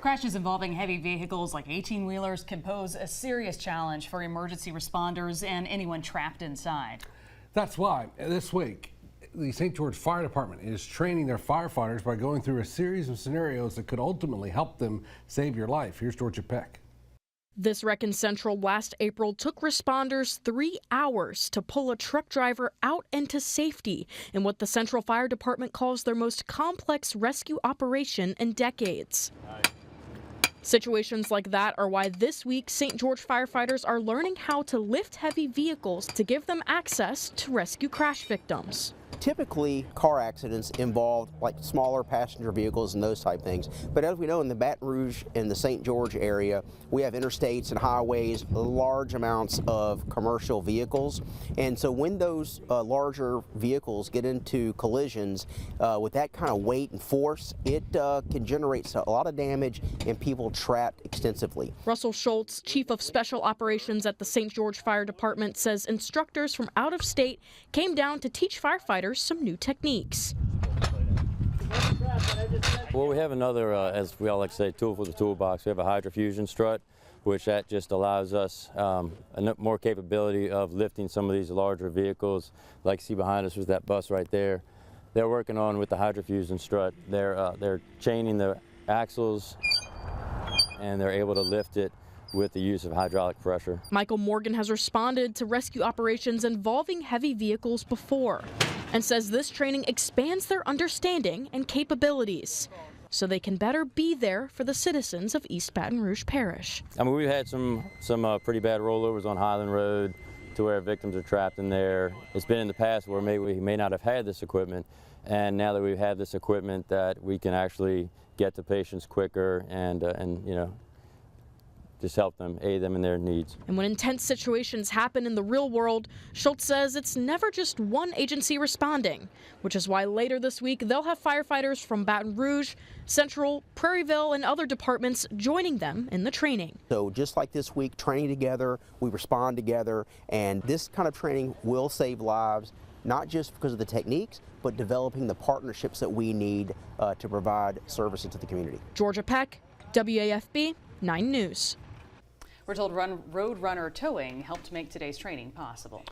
Crashes involving heavy vehicles like 18-wheelers can pose a serious challenge for emergency responders and anyone trapped inside. That's why this week the St. George Fire Department is training their firefighters by going through a series of scenarios that could ultimately help them save your life. Here's Georgia Peck. This wreck in Central last April took responders 3 hours to pull a truck driver out into safety in what the Central Fire Department calls their most complex rescue operation in decades. Situations like that are why this week St. George firefighters are learning how to lift heavy vehicles to give them access to rescue crash victims. Typically, car accidents involve like smaller passenger vehicles and those type things. But as we know, in the Baton Rouge and the St. George area, we have interstates and highways, large amounts of commercial vehicles. And so when those larger vehicles get into collisions with that kind of weight and force, it can generate a lot of damage and people trapped extensively. Russell Schultz, Chief of Special Operations at the St. George Fire Department, says instructors from out of state came down to teach firefighters some new techniques. Well, we have another, as we all like to say, tool for the toolbox. We have a hydrofusion strut, which that just allows us more capability of lifting some of these larger vehicles. Like you see behind us was that bus right there. They're working on with the hydrofusion strut. They're chaining the axles and they're able to lift it with the use of hydraulic pressure. Michael Morgan has responded to rescue operations involving heavy vehicles before and says this training expands their understanding and capabilities so they can better be there for the citizens of East Baton Rouge Parish. I mean, we've had some pretty bad rollovers on Highland Road to where victims are trapped in there. It's been in the past where we may not have had this equipment, and now that we have this equipment that we can actually get to patients quicker and you know, just help them, aid them in their needs. And when intense situations happen in the real world, Schultz says it's never just one agency responding, which is why later this week they'll have firefighters from Baton Rouge, Central, Prairieville, and other departments joining them in the training. So just like this week, training together, we respond together, and this kind of training will save lives, not just because of the techniques, but developing the partnerships that we need to provide services to the community. Georgia Peck, WAFB 9 News. We're told Roadrunner Towing helped make today's training possible.